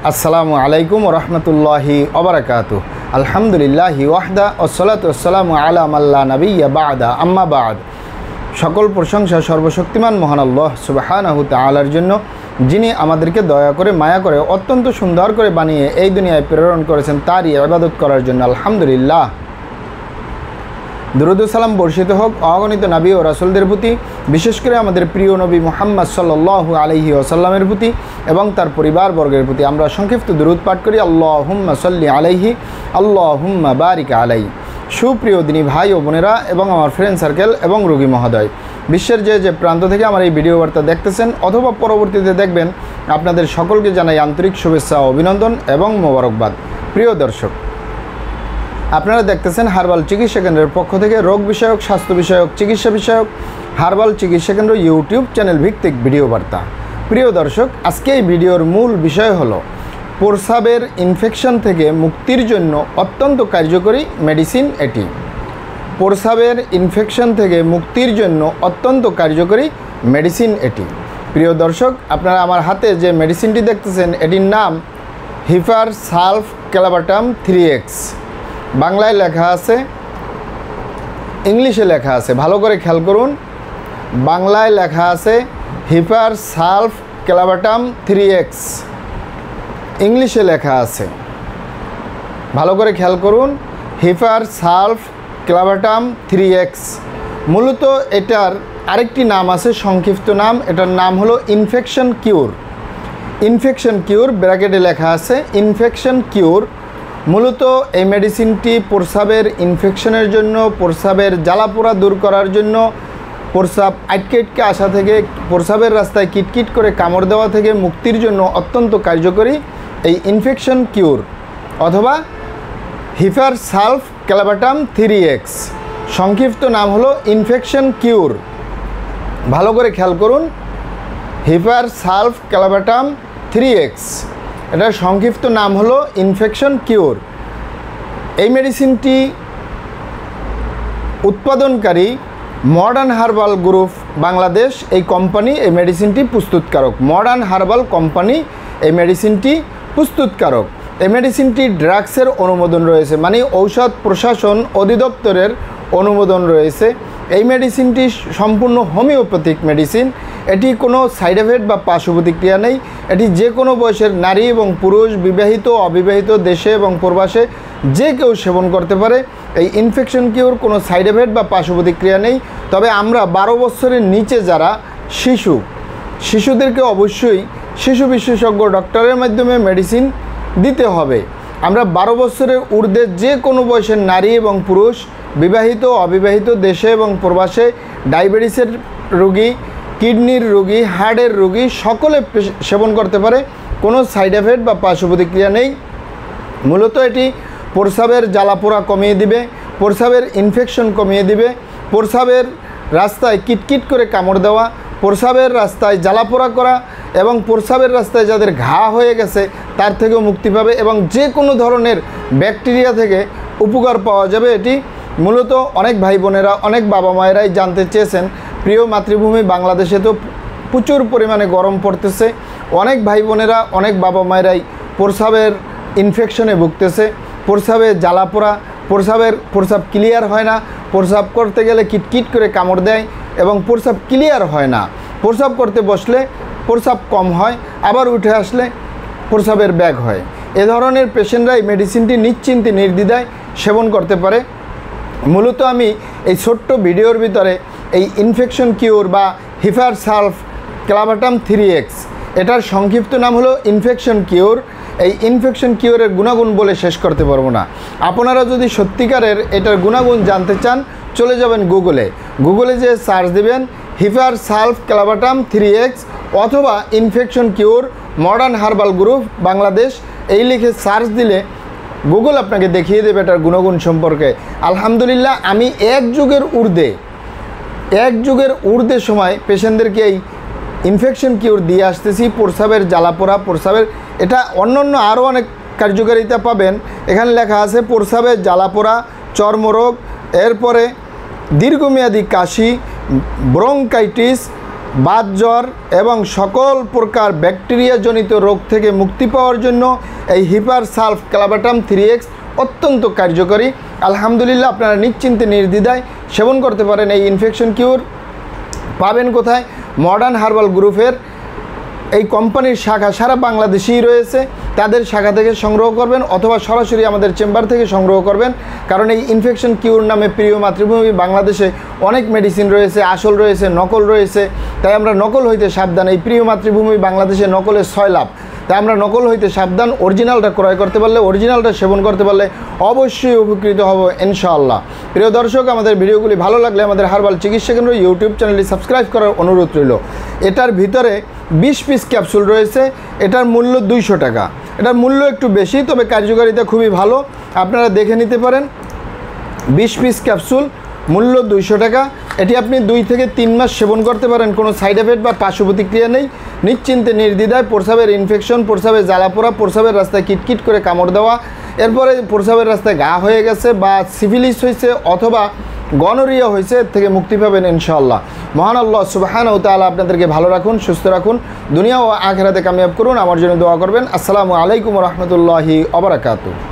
আসসালামু আলাইকুম রহমতুল্লাহি ওবারাকাতুহু। আলহামদুলিল্লাহি ওয়াহদা ওয়াসসালাতু ওয়াসসালামু আলা মাল্লা নাবিয়্যা বা'দা আম্মা বা'দ। সকল প্রশংসা সর্বশক্তিমান মহান আল্লাহ সুবহানাহু তাআলার জন্য, যিনি আমাদেরকে দয়া করে মায়া করে অত্যন্ত সুন্দর করে বানিয়ে এই দুনিয়ায় প্রেরণ করেছেন তারই ইবাদত করার জন্য। আলহামদুলিল্লাহ। দুরূদ ও সালাম বর্ষিত হোক অগণিত নবী ও রাসূলদের প্রতি, বিশেষ করে আমাদের প্রিয় নবী মুহাম্মদ সাল্লাল্লাহু আলাইহি ওয়াসাল্লামের প্রতি এবং তার পরিবারবর্গের প্রতি। আমরা সংক্ষিপ্ত দুরূদ পাঠ করি। আল্লাহুম্মা সাল্লি আলাইহি, আল্লাহুম্মা বারিক আলাইহি। সুপ্রিয় দিনী ভাই ও বোনেরা এবং আমার ফ্রেন্ড সার্কেল এবং রোগী মহোদয়, বিশ্বের যে প্রান্ত থেকে আমার এই ভিডিও বার্তা দেখতেছেন অথবা পরবর্তীতে দেখবেন, আপনাদের সকলকে জানাই আন্তরিক শুভেচ্ছা, অভিনন্দন এবং মোবারকবাদ। প্রিয় দর্শক, আপনারা দেখতেছেন হার্বাল চিকিৎসা কেন্দ্রের পক্ষ থেকে রোগ বিষয়ক, স্বাস্থ্য বিষয়ক, চিকিৎসা বিষয়ক হার্বাল চিকিৎসা কেন্দ্র ইউটিউব চ্যানেল ভিত্তিক ভিডিও বার্তা। প্রিয় দর্শক, আজকে এই ভিডিওর মূল বিষয় হলো প্রস্রাবের ইনফেকশন থেকে মুক্তির জন্য অত্যন্ত কার্যকরী মেডিসিন এটি। প্রস্রাবের ইনফেকশন থেকে মুক্তির জন্য অত্যন্ত কার্যকরী মেডিসিন এটি। প্রিয় দর্শক, আপনারা আমার হাতে যে মেডিসিনটি দেখতেছেন এটির নাম হিপার সালফ ক্যালাবাটাম 3X। বাংলায় লেখা আছে, ইংলিশে লেখা আছে, ভালো করে খেয়াল করুন। বাংলায় লেখা আছে হিপার সালফ ক্যালাবাটাম 3X, ইংলিশে লেখা আছে, ভালো করে খেয়াল করুন, হিপার সালফ ক্যালাবাটাম 3X। মূলত এটার আরেকটি নাম আছে, সংক্ষিপ্ত নাম, এটার নাম হলো ইনফেকশন কিউর। ইনফেকশন কিউর ব্র্যাকেটে লেখা আছে ইনফেকশন কিউর। মূলত এই মেডিসিনটি প্রস্রাবের ইনফেকশনের জন্য, প্রস্রাবের জ্বালাপোড়া দূর করার জন্য, প্রস্রাব আটকে আসা থেকে, প্রস্রাবের রাস্তায় কিটকিট করে কামড় দেওয়া থেকে মুক্তির জন্য অত্যন্ত কার্যকরী এই ইনফেকশন কিউর অথবা হিপার সালফ ক্যালাবাটাম 3X। সংক্ষিপ্ত নাম হলো ইনফেকশন কিউর। ভালো করে খেয়াল করুন, হিপার সালফ ক্যালাবাটাম 3X, এটার সংক্ষিপ্ত নাম হলো ইনফেকশন কিউর। এই মেডিসিনটি উৎপাদনকারী মডার্ন হার্বাল গ্রুপ বাংলাদেশ, এই কোম্পানি এই মেডিসিনটি প্রস্তুতকারক। মডার্ন হার্বাল কোম্পানি এই মেডিসিনটি প্রস্তুতকারক। এই মেডিসিনটি ড্রাগসের অনুমোদন রয়েছে, মানে ঔষধ প্রশাসন অধিদপ্তরের অনুমোদন রয়েছে। এই মেডিসিনটি সম্পূর্ণ হোমিওপ্যাথিক মেডিসিন। এটি কোনো সাইড এফেক্ট বা পার্শ্ব প্রতিক্রিয়া নেই। এটি যে কোনো বয়সের নারী এবং পুরুষ, বিবাহিত অবিবাহিত, দেশে এবং প্রবাসে যে কেউ সেবন করতে পারে। এই ইনফেকশন কিউর কোনো সাইড এফেক্ট বা পার্শ্ব প্রতিক্রিয়া নেই। তবে আমরা 12 বছরের নিচে যারা শিশুদেরকে অবশ্যই শিশু বিশেষজ্ঞ ডক্টরের মাধ্যমে মেডিসিন দিতে হবে। আমরা 12 বছরের ঊর্ধ্বে যে কোনো বয়সের নারী এবং পুরুষ, বিবাহিত অবিবাহিত, দেশে এবং প্রবাসে, ডায়াবেটিসের রোগী, কিডনির রোগী, হার্টের রোগী সকলে সেবন করতে পারে। কোনো সাইড এফেক্ট বা পার্শ্ব প্রতিক্রিয়া নেই। মূলত এটি প্রস্রাবের জ্বালাপোড়া কমিয়ে দিবে, প্রস্রাবের ইনফেকশন কমিয়ে দিবে, প্রস্রাবের রাস্তায় কিটকিট করে কামড় দেওয়া, প্রস্রাবের রাস্তায় জ্বালাপোড়া করা এবং প্রস্রাবের রাস্তায় যাদের ঘা হয়ে গেছে তার থেকেও মুক্তি পাবে এবং যে কোনো ধরনের ব্যাকটেরিয়া থেকে উপকার পাওয়া যাবে। এটি মূলত অনেক ভাই বোনেরা, অনেক বাবা মায়েরাই জানতে চেয়েছেন। প্রিয় মাতৃভূমি বাংলাদেশে তো প্রচুর পরিমাণে গরম পড়তেছে। অনেক ভাই বোনেরা, অনেক বাবা মায়েরাই প্রস্রাবের ইনফেকশনে ভুগতেছে, প্রস্রাবের জ্বালাপোড়া, প্রস্রাব ক্লিয়ার হয় না, প্রস্রাব করতে গেলে কিটকিট করে কামড় দেয় এবং প্রস্রাব ক্লিয়ার হয় না। প্রস্রাব করতে বসলে প্রস্রাব কম হয়, আবার উঠে আসলে প্রস্রাবের ব্যাগ হয়। এ ধরনের পেশেন্টরা এই মেডিসিনটি নিশ্চিন্তে নির্দ্বিধায় সেবন করতে পারে। মূলত আমি এই ছোট্ট ভিডিওর ভিতরে এই ইনফেকশন কিউর বা হিপার সালফ ক্যালাবাটাম 3X, এটার সংক্ষিপ্ত নাম হলো ইনফেকশন কিউর। এই ইনফেকশন কিউরের গুণাগুণ বলে শেষ করতে পারবো না। আপনারা যদি সত্যিকারের এটার গুণাগুণ জানতে চান, চলে যাবেন গুগলে যে সার্চ দিবেন হিপার সালফ ক্যালাবাটাম 3X অথবা infection cure modern herbal group Bangladesh, এই লিখে সার্চ দিলে গুগল আপনাকে দেখিয়ে দেবে এটার গুণগুণ সম্পর্কে। আলহামদুলিল্লাহ, আমি এক যুগের ঊর্ধ্বে সময় পেশেন্টদেরকে এই ইনফেকশন কিউর দিয়ে আসতেছি। প্রস্রাবের জ্বালাপোড়া, প্রস্রাবের এটা অন্যান্য আরও অনেক কার্যকারিতা পাবেন। এখানে লেখা আছে প্রস্রাবের জ্বালাপোড়া, চর্মরোগ, এরপরে দীর্ঘমেয়াদী কাশি, ব্রঙ্কাইটিস, বাত জ্বর এবং সকল প্রকার ব্যাকটেরিয়াজনিত রোগ থেকে মুক্তি পাওয়ার জন্য এই হিপার সালফ ক্লাবাটাম 3x অত্যন্ত কার্যকরী। আলহামদুলিল্লাহ, আপনারা নিশ্চিন্তে নির্দ্বিধায় সেবন করতে পারেন। এই ইনফেকশন কিউর পাবেন কোথায়? মডার্ন হার্বাল গ্রুপের এই কোম্পানির শাখা সারা বাংলাদেশেই রয়েছে, তাদের শাখা থেকে সংগ্রহ করবেন অথবা সরাসরি আমাদের চেম্বার থেকে সংগ্রহ করবেন। কারণ এই ইনফেকশন কিউর নামে প্রিয় মাতৃভূমি বাংলাদেশে অনেক মেডিসিন রয়েছে, আসল রয়েছে, নকল রয়েছে। তাই আমরা নকল হইতে সাবধান। এই প্রিয় মাতৃভূমি বাংলাদেশে নকলের 6 লাভ। তাই আমরা নকল হইতে সাবধান। অরিজিনালটা ক্রয় করতে পারলে, অরিজিনালটা সেবন করতে পারলে অবশ্যই উপকৃত হব ইনশাআল্লাহ। প্রিয় দর্শক, আমাদের ভিডিওগুলি ভালো লাগলে আমাদের হার্বাল চিকিৎসা কেন্দ্র ইউটিউব চ্যানেলটি সাবস্ক্রাইব করার অনুরোধ রইল। এটার ভিতরে 20 পিস ক্যাপসুল রয়েছে। এটার মূল্য 200 টাকা। এটার মূল্য একটু বেশি, তবে কার্যকারিতা খুবই ভালো, আপনারা দেখে নিতে পারেন। 20 পিস ক্যাপসুল, মূল্য 200 টাকা। এটি আপনি 2 থেকে 3 মাস সেবন করতে পারেন, কোনো সাইড এফেক্ট বা পার্শ্ব প্রতিক্রিয়া নেই। নিশ্চিন্তে নির্দ্বিধায় প্রস্রাবের ইনফেকশন, প্রস্রাবের জ্বালাপোড়া, প্রস্রাবের রাস্তায় কিটকিট করে কামড় দেওয়া, এরপরে প্রস্রাবের রাস্তায় ঘা হয়ে গেছে বা সিফিলিস হয়েছে অথবা গনোরিয়া হয়েছে, এর থেকে মুক্তি পাবেন ইনশাআল্লাহ। মহান আল্লাহ সুবহানাহু ওয়া তাআলা আপনাদেরকে ভালো রাখুন, সুস্থ রাখুন, দুনিয়া ও আখিরাতে কামিয়াব করুন। আমার জন্য দোয়া করবেন। আসসালামু আলাইকুম ওয়া রাহমাতুল্লাহি ওয়া বারাকাতুহু।